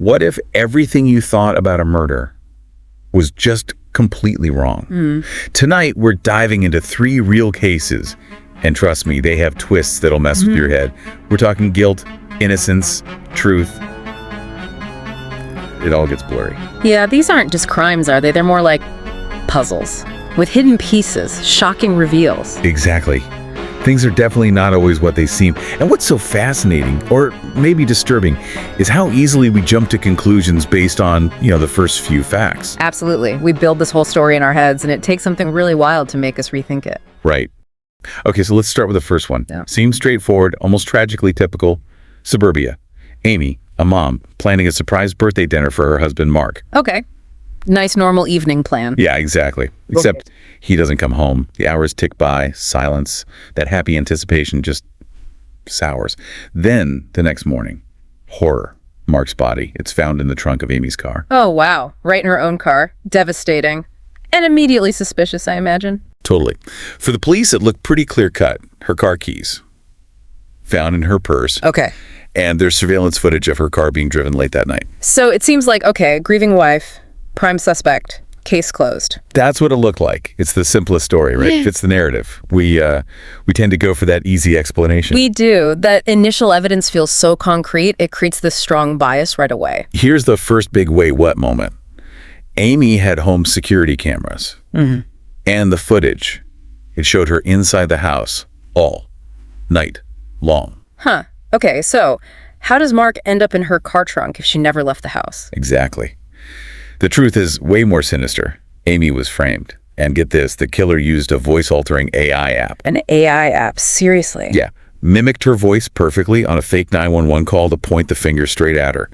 What if everything you thought about a murder was just completely wrong? Tonight, we're diving into 3 real cases. And trust me, they have twists that'll mess with your head. We're talking guilt, innocence, truth. It all gets blurry. Yeah, these aren't just crimes, are they? They're more like puzzles with hidden pieces, shocking reveals. Exactly. Things are definitely not always what they seem. And what's so fascinating, or maybe disturbing, is how easily we jump to conclusions based on, the first few facts. Absolutely. We build this whole story in our heads, and it takes something really wild to make us rethink it. Right. Okay, so let's start with the first one. Yeah. Seems straightforward, almost tragically typical. Suburbia. Amy, a mom, planning a surprise birthday dinner for her husband, Mark. Okay. Nice normal evening plan. Yeah, exactly. Except he doesn't come home. The hours tick by, silence. That happy anticipation just sours. Then, the next morning, horror. Mark's body. It's found in the trunk of Amy's car. Oh, wow. Right in her own car. Devastating. And immediately suspicious, I imagine. Totally. For the police, it looked pretty clear-cut. Her car keys. Found in her purse. Okay. And there's surveillance footage of her car being driven late that night. So it seems like, okay, grieving wife, prime suspect, case closed. That's what it looked like. It's the simplest story, right? Fits the narrative. We tend to go for that easy explanation. We do. That initial evidence feels so concrete, it creates this strong bias right away. Here's the first big wait, what moment. Amy had home security cameras. And the footage. It showed her inside the house all night long. Huh. Okay, so how does Mark end up in her car trunk if she never left the house? Exactly. The truth is way more sinister. Amy was framed. And get this, the killer used a voice-altering AI app. An AI app? Seriously? Yeah. Mimicked her voice perfectly on a fake 911 call to point the finger straight at her.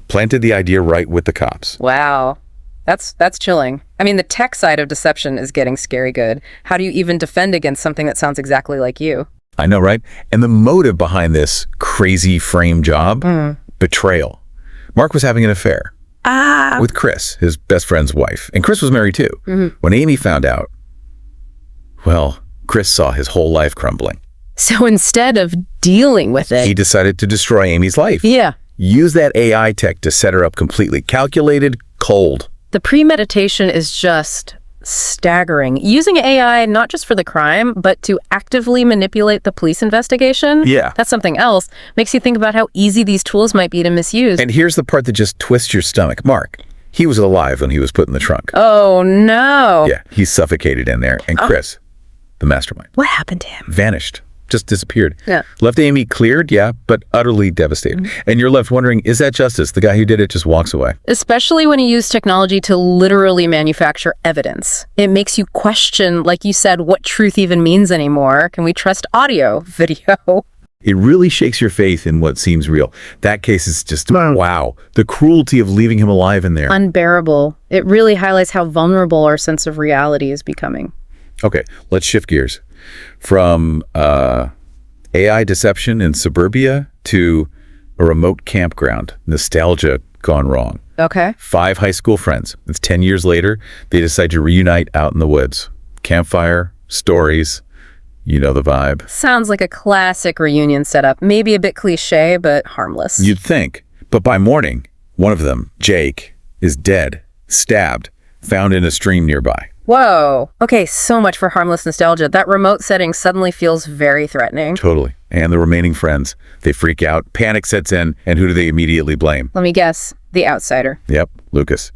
Planted the idea right with the cops. Wow. That's chilling. I mean, the tech side of deception is getting scary good. How do you even defend against something that sounds exactly like you? I know, right? And the motive behind this crazy frame job? Betrayal. Mark was having an affair. With Chris, his best friend's wife. And Chris was married too. When Amy found out, well, Chris saw his whole life crumbling. So instead of dealing with it, he decided to destroy Amy's life. Yeah. Use that AI tech to set her up completely. Calculated, cold. The premeditation is just staggering. Using AI not just for the crime, but to actively manipulate the police investigation? Yeah. That's something else. Makes you think about how easy these tools might be to misuse. And here's the part that just twists your stomach. Mark, he was alive when he was put in the trunk. Oh, no. Yeah, he's suffocated in there. And Chris, the mastermind. What happened to him? Vanished. Just disappeared. Yeah. Left Amy cleared, yeah, but utterly devastated. And you're left wondering, is that justice? The guy who did it just walks away. Especially when you use technology to literally manufacture evidence. It makes you question, like you said, what truth even means anymore. Can we trust audio, video? It really shakes your faith in what seems real. That case is just, wow. The cruelty of leaving him alive in there. Unbearable. It really highlights how vulnerable our sense of reality is becoming. Okay, let's shift gears. From AI deception in suburbia to a remote campground. Nostalgia gone wrong. Okay. 5 high school friends. It's 10 years later. They decide to reunite out in the woods. Campfire, stories. You know the vibe. Sounds like a classic reunion setup. Maybe a bit cliche, but harmless. You'd think. But by morning, one of them, Jake, is dead, stabbed, found in a stream nearby. Whoa. Okay, so much for harmless nostalgia. That remote setting suddenly feels very threatening. Totally. And the remaining friends, they freak out, panic sets in, and who do they immediately blame? Let me guess. The outsider. Yep, Lucas.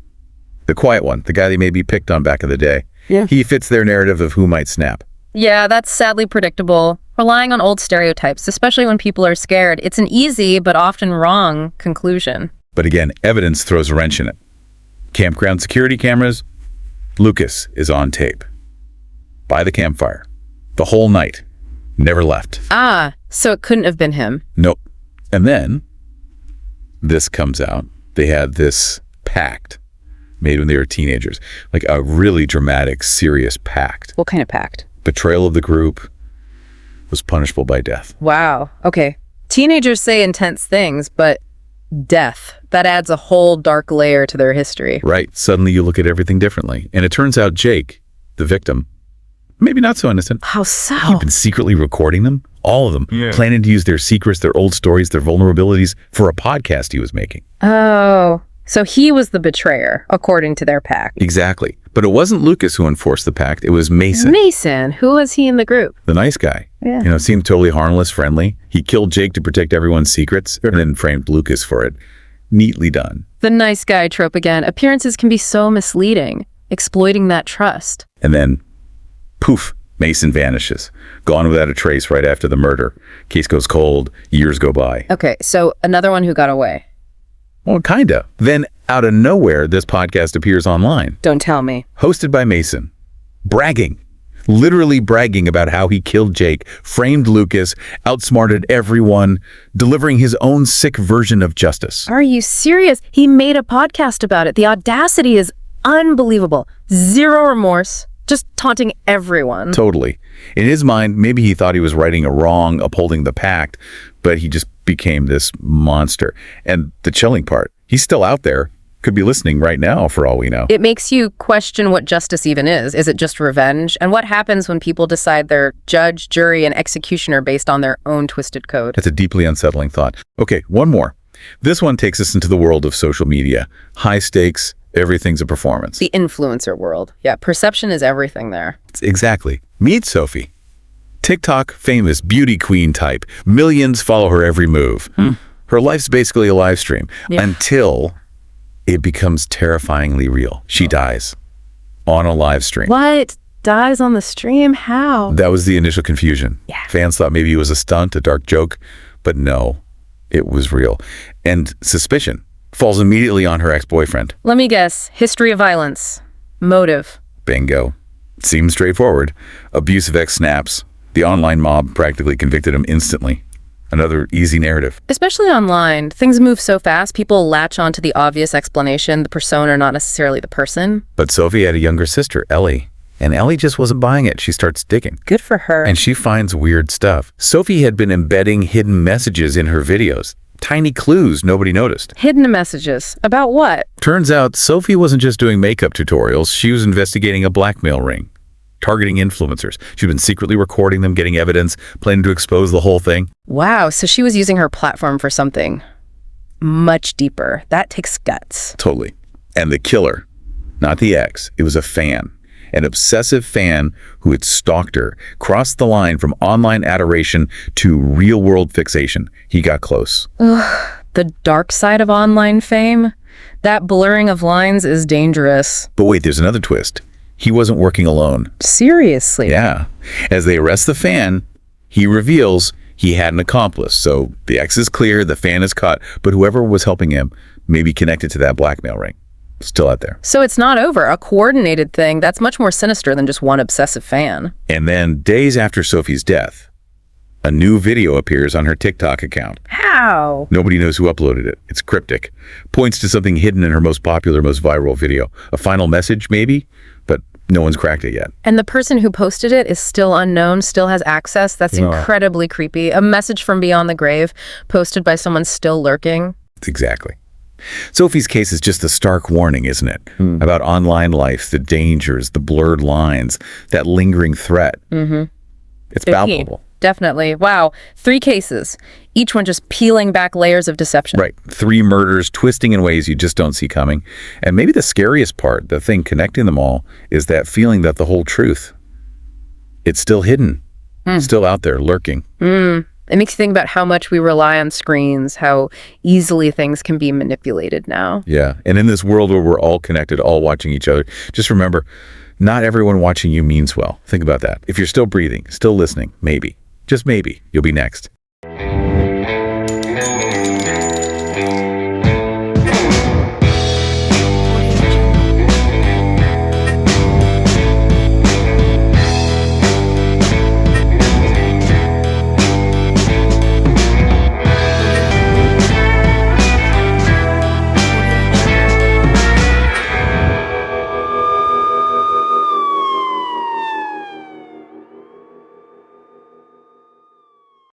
The quiet one, the guy they maybe picked on back in the day. Yeah. He fits their narrative of who might snap. Yeah, that's sadly predictable. Relying on old stereotypes, especially when people are scared, it's an easy but often wrong conclusion. But again, evidence throws a wrench in it. Campground security cameras, Lucas is on tape. By the campfire. The whole night. Never left. Ah, so it couldn't have been him. Nope. And then, this comes out. They had this pact made when they were teenagers. Like a really dramatic, serious pact. What kind of pact? Betrayal of the group was punishable by death. Wow. Okay. Teenagers say intense things, but death, that adds a whole dark layer to their history. Right. Suddenly you look at everything differently. And it turns out Jake, the victim, maybe not so innocent. How so? He'd been secretly recording them All of them, planning to use their secrets, their old stories, their vulnerabilities for a podcast he was making. Oh, so he was the betrayer, according to their pact. Exactly. But it wasn't Lucas who enforced the pact. It was Mason. Mason. Who was he in the group? The nice guy. Yeah. Seemed totally harmless, friendly. He killed Jake to protect everyone's secrets and then framed Lucas for it. Neatly done. The nice guy trope again. Appearances can be so misleading, exploiting that trust. And then, poof, Mason vanishes. Gone without a trace right after the murder. Case goes cold. Years go by. Okay, so another one who got away. Well, kinda. Then, out of nowhere, this podcast appears online. Don't tell me. Hosted by Mason. Bragging. Literally bragging about how he killed Jake, framed Lucas, outsmarted everyone, delivering his own sick version of justice. Are you serious? He made a podcast about it. The audacity is unbelievable. Zero remorse. Just taunting everyone. Totally. In his mind, maybe he thought he was righting a wrong, upholding the pact, but he just became this monster. And the chilling part, he's still out there, could be listening right now for all we know. It makes you question what justice even is. Is it just revenge? And what happens when people decide they're judge, jury, and executioner based on their own twisted code? That's a deeply unsettling thought. Okay, one more. This one takes us into the world of social media. High stakes, everything's a performance. The influencer world. Yeah, perception is everything there. Exactly. Meet Sophie. TikTok famous beauty queen type. Millions follow her every move. Her life's basically a live stream until it becomes terrifyingly real. She dies on a live stream. What? Dies on the stream? How? That was the initial confusion. Yeah. Fans thought maybe it was a stunt, a dark joke, but no, it was real. And suspicion falls immediately on her ex-boyfriend. Let me guess. History of violence. Motive. Bingo. Seems straightforward. Abusive ex-snaps. The online mob practically convicted him instantly. Another easy narrative. Especially online, things move so fast, people latch onto the obvious explanation, the persona, not necessarily the person. But Sophie had a younger sister, Ellie, and Ellie just wasn't buying it. She starts digging. Good for her. And she finds weird stuff. Sophie had been embedding hidden messages in her videos. Tiny clues nobody noticed. Hidden messages. About what? Turns out Sophie wasn't just doing makeup tutorials. She was investigating a blackmail ring. Targeting influencers. She'd been secretly recording them, getting evidence, planning to expose the whole thing. Wow, so she was using her platform for something much deeper. That takes guts. Totally. And the killer, not the ex, it was a fan. An obsessive fan who had stalked her, crossed the line from online adoration to real-world fixation. He got close. Ugh, the dark side of online fame? That blurring of lines is dangerous. But wait, there's another twist. He wasn't working alone. Seriously? Yeah. As they arrest the fan, he reveals he had an accomplice. So the ex is clear, the fan is caught, but whoever was helping him may be connected to that blackmail ring. Still out there. So it's not over. A coordinated thing, that's much more sinister than just one obsessive fan. And then, days after Sophie's death, a new video appears on her TikTok account. How? Nobody knows who uploaded it. It's cryptic. Points to something hidden in her most popular, most viral video. A final message, maybe? But no one's cracked it yet. And the person who posted it is still unknown, still has access. That's incredibly creepy. A message from beyond the grave, posted by someone still lurking. Exactly. Sophie's case is just a stark warning, isn't it? About online life, the dangers, the blurred lines, that lingering threat. It's palpable. Definitely. Wow. 3 cases, each one just peeling back layers of deception. Right. 3 murders, twisting in ways you just don't see coming. And maybe the scariest part, the thing connecting them all, is that feeling that the whole truth, it's still hidden, still out there, lurking. It makes you think about how much we rely on screens, how easily things can be manipulated now. Yeah. And in this world where we're all connected, all watching each other, just remember, not everyone watching you means well. Think about that. If you're still breathing, still listening, maybe, just maybe, you'll be next.